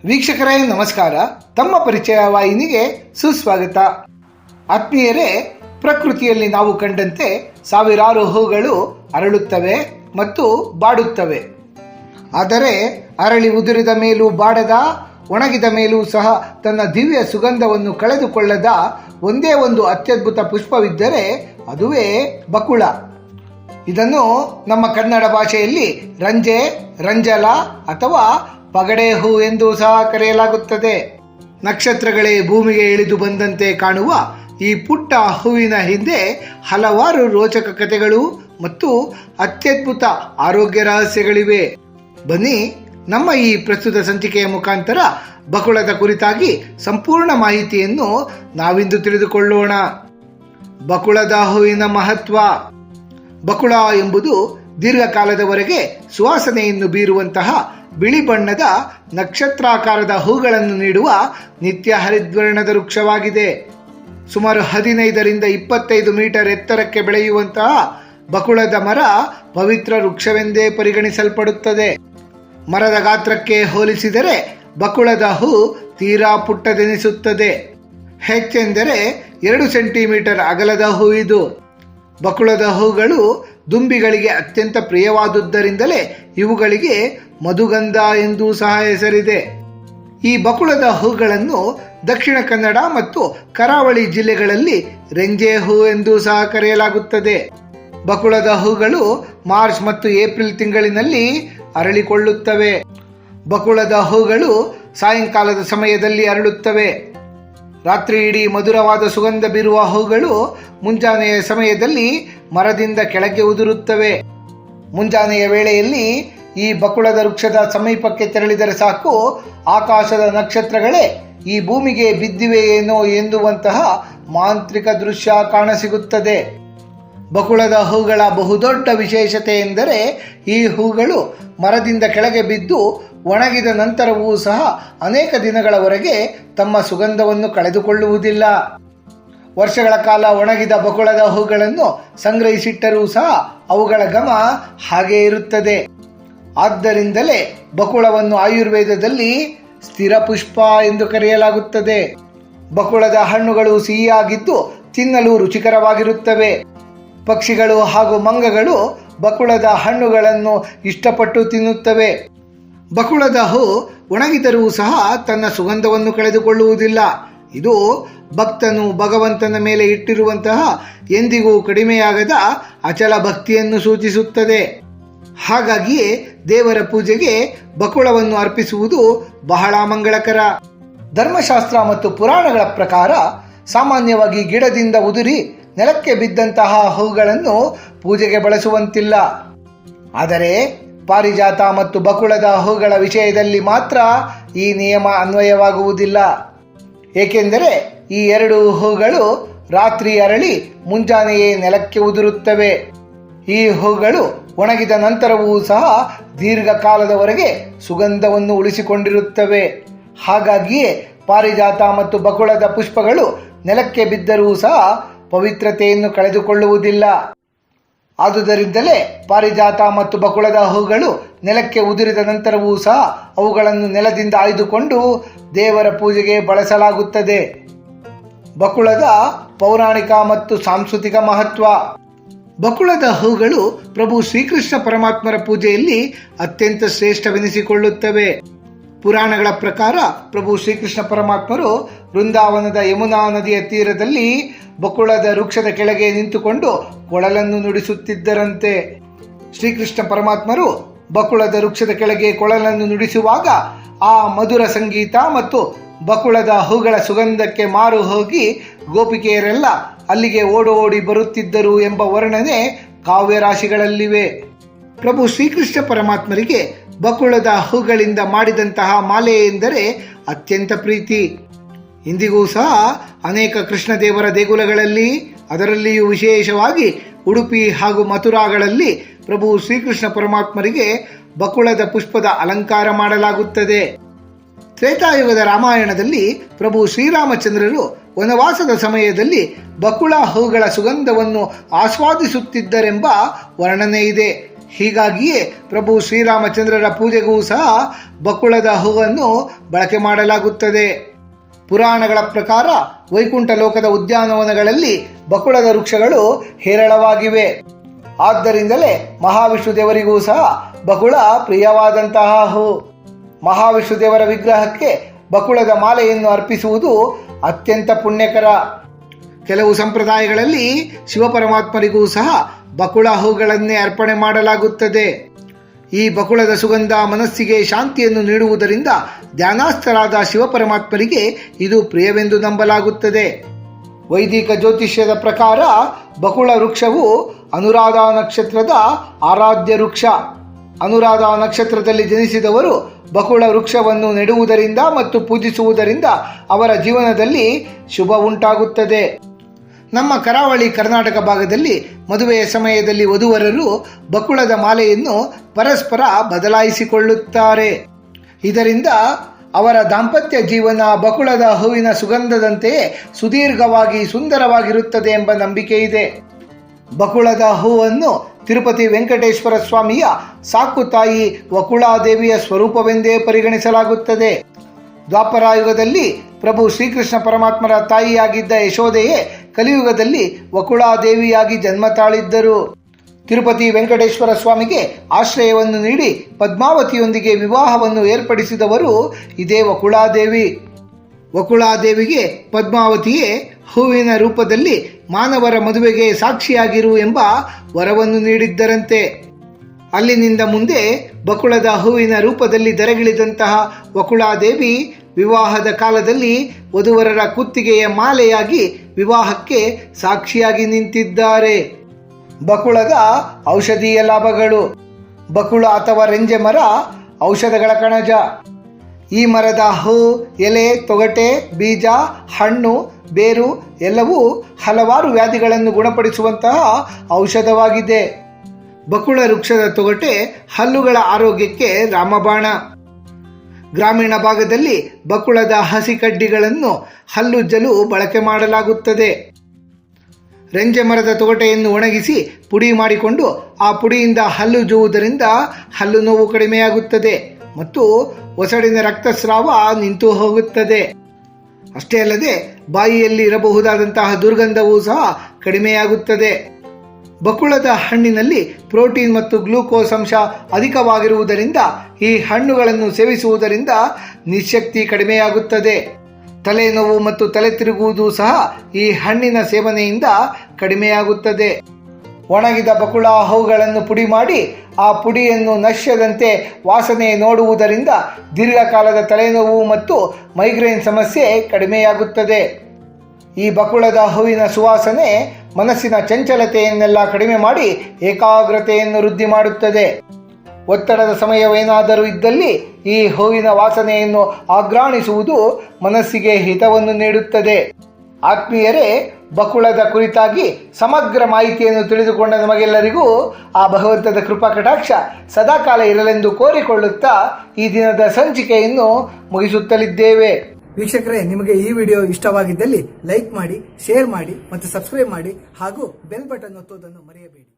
ವೀಕ್ಷಕರೇ ನಮಸ್ಕಾರ. ತಮ್ಮ ಪರಿಚಯ ವಾಹಿನಿಗೆ ಸುಸ್ವಾಗತ. ಆತ್ಮೀಯರೇ, ಪ್ರಕೃತಿಯಲ್ಲಿ ನಾವು ಕಂಡಂತೆ ಸಾವಿರಾರು ಹೂಗಳು ಅರಳುತ್ತವೆ ಮತ್ತು ಬಾಡುತ್ತವೆ. ಆದರೆ ಅರಳಿ ಉದುರಿದ ಮೇಲೂ ಬಾಡದ, ಒಣಗಿದ ಮೇಲೂ ಸಹ ತನ್ನ ದಿವ್ಯ ಸುಗಂಧವನ್ನು ಕಳೆದುಕೊಳ್ಳದ ಒಂದೇ ಒಂದು ಅತ್ಯದ್ಭುತ ಪುಷ್ಪವಿದ್ದರೆ ಅದುವೇ ಬಕುಳ. ಇದನ್ನು ನಮ್ಮ ಕನ್ನಡ ಭಾಷೆಯಲ್ಲಿ ರಂಜೆ, ರಂಜಲ ಅಥವಾ ಪಗಡೆ ಹೂ ಎಂದು ಸಹ ಕರೆಯಲಾಗುತ್ತದೆ. ನಕ್ಷತ್ರಗಳೇ ಭೂಮಿಗೆ ಇಳಿದು ಬಂದಂತೆ ಕಾಣುವ ಈ ಪುಟ್ಟ ಹೂವಿನ ಹಿಂದೆ ಹಲವಾರು ರೋಚಕ ಕಥೆಗಳು ಮತ್ತು ಅತ್ಯದ್ಭುತ ಆರೋಗ್ಯ ರಹಸ್ಯಗಳಿವೆ. ಬನ್ನಿ, ನಮ್ಮ ಈ ಪ್ರಸ್ತುತ ಸಂಚಿಕೆಯ ಮುಖಾಂತರ ಬಕುಳದ ಕುರಿತಾಗಿ ಸಂಪೂರ್ಣ ಮಾಹಿತಿಯನ್ನು ನಾವಿಂದು ತಿಳಿದುಕೊಳ್ಳೋಣ. ಬಕುಳದ ಹೂವಿನ ಮಹತ್ವ. ಬಕುಳ ಎಂಬುದು ದೀರ್ಘಕಾಲದವರೆಗೆ ಸುವಾಸನೆಯನ್ನು ಬೀರುವಂತಹ ಬಿಳಿ ಬಣ್ಣದ ನಕ್ಷತ್ರಾಕಾರದ ಹೂಗಳನ್ನು ನೀಡುವ ನಿತ್ಯ ಹರಿದ್ವರ್ಣದ ವೃಕ್ಷವಾಗಿದೆ. ಸುಮಾರು 15ರಿಂದ 25 ಮೀಟರ್ ಎತ್ತರಕ್ಕೆ ಬೆಳೆಯುವಂತಹ ಬಕುಳದ ಮರ ಪವಿತ್ರ ವೃಕ್ಷವೆಂದೇ ಪರಿಗಣಿಸಲ್ಪಡುತ್ತದೆ. ಮರದ ಗಾತ್ರಕ್ಕೆ ಹೋಲಿಸಿದರೆ ಬಕುಳದ ಹೂ ತೀರಾ ಪುಟ್ಟದೆನಿಸುತ್ತದೆ. ಹೆಚ್ಚೆಂದರೆ 2 ಸೆಂಟಿಮೀಟರ್ ಅಗಲದ ಹೂ ಇದು. ಬಕುಳದ ಹೂಗಳು ದುಂಬಿಗಳಿಗೆ ಅತ್ಯಂತ ಪ್ರಿಯವಾದುದರಿಂದಲೇ ಇವುಗಳಿಗೆ ಮಧುಗಂಧ ಎಂದೂ ಸಹ ಹೆಸರಿದೆ. ಈ ಬಕುಳದ ಹೂಗಳನ್ನು ದಕ್ಷಿಣ ಕನ್ನಡ ಮತ್ತು ಕರಾವಳಿ ಜಿಲ್ಲೆಗಳಲ್ಲಿ ರೆಂಜೆ ಹೂ ಎಂದೂ ಸಹ ಕರೆಯಲಾಗುತ್ತದೆ. ಬಕುಳದ ಹೂಗಳು ಮಾರ್ಚ್ ಮತ್ತು ಏಪ್ರಿಲ್ ತಿಂಗಳಿನಲ್ಲಿ ಅರಳಿಕೊಳ್ಳುತ್ತವೆ. ಬಕುಳದ ಹೂಗಳು ಸಾಯಂಕಾಲದ ಸಮಯದಲ್ಲಿ ಅರಳುತ್ತವೆ. ರಾತ್ರಿ ಇಡೀ ಮಧುರವಾದ ಸುಗಂಧ ಬೀರುವ ಹೂಗಳು ಮುಂಜಾನೆಯ ಸಮಯದಲ್ಲಿ ಮರದಿಂದ ಕೆಳಗೆ ಉದುರುತ್ತವೆ. ಮುಂಜಾನೆಯ ವೇಳೆಯಲ್ಲಿ ಈ ಬಕುಳದ ವೃಕ್ಷದ ಸಮೀಪಕ್ಕೆ ತೆರಳಿದರೆ ಸಾಕು, ಆಕಾಶದ ನಕ್ಷತ್ರಗಳೇ ಈ ಭೂಮಿಗೆ ಬಿದ್ದಿವೆಯೇನೋ ಎನ್ನುವಂತಹ ಮಾಂತ್ರಿಕ ದೃಶ್ಯ ಕಾಣಸಿಗುತ್ತದೆ. ಬಕುಳದ ಹೂಗಳ ಬಹುದೊಡ್ಡ ವಿಶೇಷತೆ ಎಂದರೆ ಈ ಹೂಗಳು ಮರದಿಂದ ಕೆಳಗೆ ಬಿದ್ದು ಒಣಗಿದ ನಂತರವೂ ಸಹ ಅನೇಕ ದಿನಗಳವರೆಗೆ ತಮ್ಮ ಸುಗಂಧವನ್ನು ಕಳೆದುಕೊಳ್ಳುವುದಿಲ್ಲ. ವರ್ಷಗಳ ಕಾಲ ಒಣಗಿದ ಬಕುಳದ ಹೂಗಳನ್ನು ಸಂಗ್ರಹಿಸಿಟ್ಟರೂ ಸಹ ಅವುಗಳ ಘಮ ಹಾಗೇ ಇರುತ್ತದೆ. ಆದ್ದರಿಂದಲೇ ಬಕುಳವನ್ನು ಆಯುರ್ವೇದದಲ್ಲಿ ಸ್ಥಿರ ಪುಷ್ಪ ಎಂದು ಕರೆಯಲಾಗುತ್ತದೆ. ಬಕುಳದ ಹಣ್ಣುಗಳು ಸಿಹಿಯಾಗಿದ್ದು ತಿನ್ನಲು ರುಚಿಕರವಾಗಿರುತ್ತವೆ. ಪಕ್ಷಿಗಳು ಹಾಗೂ ಮಂಗಗಳು ಬಕುಳದ ಹಣ್ಣುಗಳನ್ನು ಇಷ್ಟಪಟ್ಟು ತಿನ್ನುತ್ತವೆ. ಬಕುಳದ ಹೂ ಒಣಗಿದರೂ ಸಹ ತನ್ನ ಸುಗಂಧವನ್ನು ಕಳೆದುಕೊಳ್ಳುವುದಿಲ್ಲ. ಇದು ಭಕ್ತನು ಭಗವಂತನ ಮೇಲೆ ಇಟ್ಟಿರುವಂತಹ ಎಂದಿಗೂ ಕಡಿಮೆಯಾಗದ ಅಚಲ ಭಕ್ತಿಯನ್ನು ಸೂಚಿಸುತ್ತದೆ. ಹಾಗಾಗಿಯೇ ದೇವರ ಪೂಜೆಗೆ ಬಕುಳವನ್ನು ಅರ್ಪಿಸುವುದು ಬಹಳ ಮಂಗಳಕರ. ಧರ್ಮಶಾಸ್ತ್ರ ಮತ್ತು ಪುರಾಣಗಳ ಪ್ರಕಾರ ಸಾಮಾನ್ಯವಾಗಿ ಗಿಡದಿಂದ ಉದುರಿ ನೆಲಕ್ಕೆ ಬಿದ್ದಂತಹ ಹೂಗಳನ್ನು ಪೂಜೆಗೆ ಬಳಸುವಂತಿಲ್ಲ. ಆದರೆ ಪಾರಿಜಾತ ಮತ್ತು ಬಕುಳದ ಹೂಗಳ ವಿಷಯದಲ್ಲಿ ಮಾತ್ರ ಈ ನಿಯಮ ಅನ್ವಯವಾಗುವುದಿಲ್ಲ. ಏಕೆಂದರೆ ಈ ಎರಡು ಹೂಗಳು ರಾತ್ರಿ ಅರಳಿ ಮುಂಜಾನೆಯೇ ನೆಲಕ್ಕೆ ಉದುರುತ್ತವೆ. ಈ ಹೂಗಳು ಒಣಗಿದ ನಂತರವೂ ಸಹ ದೀರ್ಘಕಾಲದವರೆಗೆ ಸುಗಂಧವನ್ನು ಉಳಿಸಿಕೊಂಡಿರುತ್ತವೆ. ಹಾಗಾಗಿಯೇ ಪಾರಿಜಾತ ಮತ್ತು ಬಕುಳದ ಪುಷ್ಪಗಳು ನೆಲಕ್ಕೆ ಬಿದ್ದರೂ ಸಹ ಪವಿತ್ರತೆಯನ್ನು ಕಳೆದುಕೊಳ್ಳುವುದಿಲ್ಲ. ಆದುದರಿಂದಲೇ ಪಾರಿಜಾತ ಮತ್ತು ಬಕುಳದ ಹೂಗಳು ನೆಲಕ್ಕೆ ಉದುರಿದ ನಂತರವೂ ಸಹ ಅವುಗಳನ್ನು ನೆಲದಿಂದ ಆಯ್ದುಕೊಂಡು ದೇವರ ಪೂಜೆಗೆ ಬಳಸಲಾಗುತ್ತದೆ. ಬಕುಳದ ಪೌರಾಣಿಕ ಮತ್ತು ಸಾಂಸ್ಕೃತಿಕ ಮಹತ್ವ. ಬಕುಳದ ಹೂಗಳು ಪ್ರಭು ಶ್ರೀಕೃಷ್ಣ ಪರಮಾತ್ಮರ ಪೂಜೆಯಲ್ಲಿ ಅತ್ಯಂತ ಶ್ರೇಷ್ಠವೆನಿಸಿಕೊಳ್ಳುತ್ತವೆ. ಪುರಾಣಗಳ ಪ್ರಕಾರ ಪ್ರಭು ಶ್ರೀಕೃಷ್ಣ ಪರಮಾತ್ಮರು ವೃಂದಾವನದ ಯಮುನಾ ನದಿಯ ತೀರದಲ್ಲಿ ಬಕುಳದ ವೃಕ್ಷದ ಕೆಳಗೆ ನಿಂತುಕೊಂಡು ಕೊಳಲನ್ನು ನುಡಿಸುತ್ತಿದ್ದರಂತೆ. ಶ್ರೀಕೃಷ್ಣ ಪರಮಾತ್ಮರು ಬಕುಳದ ವೃಕ್ಷದ ಕೆಳಗೆ ಕೊಳಲನ್ನು ನುಡಿಸುವಾಗ ಆ ಮಧುರ ಸಂಗೀತ ಮತ್ತು ಬಕುಳದ ಹೂಗಳ ಸುಗಂಧಕ್ಕೆ ಮಾರು ಹೋಗಿ ಗೋಪಿಕೆಯರೆಲ್ಲ ಅಲ್ಲಿಗೆ ಓಡೋಡಿ ಬರುತ್ತಿದ್ದರು ಎಂಬ ವರ್ಣನೆ ಕಾವ್ಯರಾಶಿಗಳಲ್ಲಿವೆ. ಪ್ರಭು ಶ್ರೀಕೃಷ್ಣ ಪರಮಾತ್ಮರಿಗೆ ಬಕುಳದ ಹೂಗಳಿಂದ ಮಾಡಿದಂತಹ ಮಾಲೆ ಎಂದರೆ ಅತ್ಯಂತ ಪ್ರೀತಿ. ಇಂದಿಗೂ ಸಹ ಅನೇಕ ಕೃಷ್ಣದೇವರ ದೇಗುಲಗಳಲ್ಲಿ, ಅದರಲ್ಲಿಯೂ ವಿಶೇಷವಾಗಿ ಉಡುಪಿ ಹಾಗೂ ಮಥುರಾಗಳಲ್ಲಿ ಪ್ರಭು ಶ್ರೀಕೃಷ್ಣ ಪರಮಾತ್ಮರಿಗೆ ಬಕುಳದ ಪುಷ್ಪದ ಅಲಂಕಾರ ಮಾಡಲಾಗುತ್ತದೆ. ತ್ರೇತಾಯುಗದ ರಾಮಾಯಣದಲ್ಲಿ ಪ್ರಭು ಶ್ರೀರಾಮಚಂದ್ರರು ವನವಾಸದ ಸಮಯದಲ್ಲಿ ಬಕುಳ ಹೂಗಳ ಸುಗಂಧವನ್ನು ಆಸ್ವಾದಿಸುತ್ತಿದ್ದರೆಂಬ ವರ್ಣನೆ ಇದೆ. ಹೀಗಾಗಿಯೇ ಪ್ರಭು ಶ್ರೀರಾಮಚಂದ್ರರ ಪೂಜೆಗೂ ಸಹ ಬಕುಳದ ಹೂವನ್ನು ಬಳಕೆ ಮಾಡಲಾಗುತ್ತದೆ. ಪುರಾಣಗಳ ಪ್ರಕಾರ ವೈಕುಂಠ ಲೋಕದ ಉದ್ಯಾನವನಗಳಲ್ಲಿ ಬಕುಳದ ವೃಕ್ಷಗಳು ಹೇರಳವಾಗಿವೆ. ಆದ್ದರಿಂದಲೇ ಮಹಾವಿಷ್ಣು ದೇವರಿಗೂ ಸಹ ಬಕುಳ ಪ್ರಿಯವಾದಂತಹ ಹೂ. ಮಹಾವಿಷ್ಣು ದೇವರ ವಿಗ್ರಹಕ್ಕೆ ಬಕುಳದ ಮಾಲೆಯನ್ನು ಅರ್ಪಿಸುವುದು ಅತ್ಯಂತ ಪುಣ್ಯಕರ. ಕೆಲವು ಸಂಪ್ರದಾಯಗಳಲ್ಲಿ ಶಿವಪರಮಾತ್ಮರಿಗೂ ಸಹ ಬಕುಳ ಹೂಗಳನ್ನೇ ಅರ್ಪಣೆ ಮಾಡಲಾಗುತ್ತದೆ. ಈ ಬಕುಳದ ಸುಗಂಧ ಮನಸ್ಸಿಗೆ ಶಾಂತಿಯನ್ನು ನೀಡುವುದರಿಂದ ಧ್ಯಾನಾಸ್ಥರಾದ ಶಿವಪರಮಾತ್ಮರಿಗೆ ಇದು ಪ್ರಿಯವೆಂದು ನಂಬಲಾಗುತ್ತದೆ. ವೈದಿಕ ಜ್ಯೋತಿಷ್ಯದ ಪ್ರಕಾರ ಬಕುಳ ವೃಕ್ಷವು ಅನುರಾಧ ನಕ್ಷತ್ರದ ಆರಾಧ್ಯ ವೃಕ್ಷ. ಅನುರಾಧ ನಕ್ಷತ್ರದಲ್ಲಿ ಜನಿಸಿದವರು ಬಕುಳ ವೃಕ್ಷವನ್ನು ನೆಡುವುದರಿಂದ ಮತ್ತು ಪೂಜಿಸುವುದರಿಂದ ಅವರ ಜೀವನದಲ್ಲಿ ಶುಭ ಉಂಟಾಗುತ್ತದೆ. ನಮ್ಮ ಕರಾವಳಿ ಕರ್ನಾಟಕ ಭಾಗದಲ್ಲಿ ಮದುವೆಯ ಸಮಯದಲ್ಲಿ ವಧುವರರು ಬಕುಳದ ಮಾಲೆಯನ್ನು ಪರಸ್ಪರ ಬದಲಾಯಿಸಿಕೊಳ್ಳುತ್ತಾರೆ. ಇದರಿಂದ ಅವರ ದಾಂಪತ್ಯ ಜೀವನ ಬಕುಳದ ಹೂವಿನ ಸುಗಂಧದಂತೆಯೇ ಸುದೀರ್ಘವಾಗಿ ಸುಂದರವಾಗಿರುತ್ತದೆ ಎಂಬ ನಂಬಿಕೆ ಇದೆ. ಬಕುಳದ ಹೂವನ್ನು ತಿರುಪತಿ ವೆಂಕಟೇಶ್ವರ ಸ್ವಾಮಿಯ ಸಾಕು ತಾಯಿ ವಕುಳಾದೇವಿಯ ಸ್ವರೂಪವೆಂದೇ ಪರಿಗಣಿಸಲಾಗುತ್ತದೆ. ದ್ವಾಪರಾಯುಗದಲ್ಲಿ ಪ್ರಭು ಶ್ರೀಕೃಷ್ಣ ಪರಮಾತ್ಮರ ತಾಯಿಯಾಗಿದ್ದ ಯಶೋದೆಯೇ ಕಲಿಯುಗದಲ್ಲಿ ವಕುಳಾದೇವಿಯಾಗಿ ಜನ್ಮ ತಾಳಿದ್ದರು. ತಿರುಪತಿ ವೆಂಕಟೇಶ್ವರ ಸ್ವಾಮಿಗೆ ಆಶ್ರಯವನ್ನು ನೀಡಿ ಪದ್ಮಾವತಿಯೊಂದಿಗೆ ವಿವಾಹವನ್ನು ಏರ್ಪಡಿಸಿದವರು ಇದೇ ವಕುಳಾದೇವಿ. ವಕುಳಾದೇವಿಗೆ ಪದ್ಮಾವತಿಯೇ ಹೂವಿನ ರೂಪದಲ್ಲಿ ಮಾನವರ ಮದುವೆಗೆ ಸಾಕ್ಷಿಯಾಗಿರು ಎಂಬ ವರವನ್ನು ನೀಡಿದ್ದರಂತೆ. ಅಲ್ಲಿನಿಂದ ಮುಂದೆ ಬಕುಳದ ಹೂವಿನ ರೂಪದಲ್ಲಿ ಧರೆಗಿಳಿದಂತಹ ವಕುಳಾದೇವಿ ವಿವಾಹದ ಕಾಲದಲ್ಲಿ ವಧುವರರ ಕುತ್ತಿಗೆಯ ಮಾಲೆಯಾಗಿ ವಿವಾಹಕ್ಕೆ ಸಾಕ್ಷಿಯಾಗಿ ನಿಂತಿದ್ದಾರೆ. ಬಕುಳದ ಔಷಧೀಯ ಲಾಭಗಳು. ಬಕುಳ ಅಥವಾ ರೆಂಜೆ ಮರ ಔಷಧಗಳ ಕಣಜ. ಈ ಮರದ ಹೂ, ಎಲೆ, ತೊಗಟೆ, ಬೀಜ, ಹಣ್ಣು, ಬೇರು ಎಲ್ಲವೂ ಹಲವಾರು ವ್ಯಾಧಿಗಳನ್ನು ಗುಣಪಡಿಸುವಂತಹ ಔಷಧವಾಗಿದೆ. ಬಕುಳ ವೃಕ್ಷದ ತೊಗಟೆ ಹಲ್ಲುಗಳ ಆರೋಗ್ಯಕ್ಕೆ ರಾಮಬಾಣ. ಗ್ರಾಮೀಣ ಭಾಗದಲ್ಲಿ ಬಕುಳದ ಹಸಿ ಕಡ್ಡಿಗಳನ್ನು ಹಲ್ಲುಜ್ಜಲು ಬಳಕೆ ಮಾಡಲಾಗುತ್ತದೆ. ರೆಂಜೆ ಮರದ ತೊಗಟೆಯನ್ನು ಒಣಗಿಸಿ ಪುಡಿ ಮಾಡಿಕೊಂಡು ಆ ಪುಡಿಯಿಂದ ಹಲ್ಲುಜ್ಜುವುದರಿಂದ ಹಲ್ಲು ನೋವು ಕಡಿಮೆಯಾಗುತ್ತದೆ ಮತ್ತು ಒಸಡಿನ ರಕ್ತಸ್ರಾವ ನಿಂತು ಹೋಗುತ್ತದೆ. ಅಷ್ಟೇ ಅಲ್ಲದೆ ಬಾಯಿಯಲ್ಲಿ ಇರಬಹುದಾದಂತಹ ದುರ್ಗಂಧವೂ ಸಹ ಕಡಿಮೆಯಾಗುತ್ತದೆ. ಬಕುಳದ ಹಣ್ಣಿನಲ್ಲಿ ಪ್ರೋಟೀನ್ ಮತ್ತು ಗ್ಲೂಕೋಸ್ ಅಂಶ ಅಧಿಕವಾಗಿರುವುದರಿಂದ ಈ ಹಣ್ಣುಗಳನ್ನು ಸೇವಿಸುವುದರಿಂದ ನಿಶ್ಶಕ್ತಿ ಕಡಿಮೆಯಾಗುತ್ತದೆ. ತಲೆನೋವು ಮತ್ತು ತಲೆ ತಿರುಗುವುದು ಸಹ ಈ ಹಣ್ಣಿನ ಸೇವನೆಯಿಂದ ಕಡಿಮೆಯಾಗುತ್ತದೆ. ಒಣಗಿದ ಬಕುಳ ಹೂಗಳನ್ನು ಪುಡಿ ಮಾಡಿ ಆ ಪುಡಿಯನ್ನು ನಶ್ಯದಂತೆ ವಾಸನೆ ನೋಡುವುದರಿಂದ ದೀರ್ಘಕಾಲದ ತಲೆನೋವು ಮತ್ತು ಮೈಗ್ರೇನ್ ಸಮಸ್ಯೆ ಕಡಿಮೆಯಾಗುತ್ತದೆ. ಈ ಬಕುಳದ ಹೂವಿನ ಸುವಾಸನೆ ಮನಸ್ಸಿನ ಚಂಚಲತೆಯನ್ನೆಲ್ಲ ಕಡಿಮೆ ಮಾಡಿ ಏಕಾಗ್ರತೆಯನ್ನು ವೃದ್ಧಿ ಮಾಡುತ್ತದೆ. ಒತ್ತಡದ ಸಮಯವೇನಾದರೂ ಇದ್ದಲ್ಲಿ ಈ ಹೂವಿನ ವಾಸನೆಯನ್ನು ಆಘ್ರಾಣಿಸುವುದು ಮನಸ್ಸಿಗೆ ಹಿತವನ್ನು ನೀಡುತ್ತದೆ. ಆತ್ಮೀಯರೇ, ಬಕುಳದ ಕುರಿತಾಗಿ ಸಮಗ್ರ ಮಾಹಿತಿಯನ್ನು ತಿಳಿದುಕೊಂಡ ನಮಗೆಲ್ಲರಿಗೂ ಆ ಭಗವಂತದ ಕೃಪಾ ಕಟಾಕ್ಷ ಸದಾಕಾಲ ಇರಲೆಂದು ಕೋರಿಕೊಳ್ಳುತ್ತಾ ಈ ದಿನದ ಸಂಚಿಕೆಯನ್ನು ಮುಗಿಸುತ್ತಲಿದ್ದೇವೆ. ವೀಕ್ಷಕರೇ, ನಿಮಗೆ ಈ ವಿಡಿಯೋ ಇಷ್ಟವಾಗಿದ್ದಲ್ಲಿ ಲೈಕ್ ಮಾಡಿ, ಶೇರ್ ಮಾಡಿ ಮತ್ತು ಸಬ್ಸ್ಕ್ರೈಬ್ ಮಾಡಿ ಹಾಗೂ ಬೆಲ್ ಬಟನ್ ಒತ್ತುವುದನ್ನು ಮರೆಯಬೇಡಿ.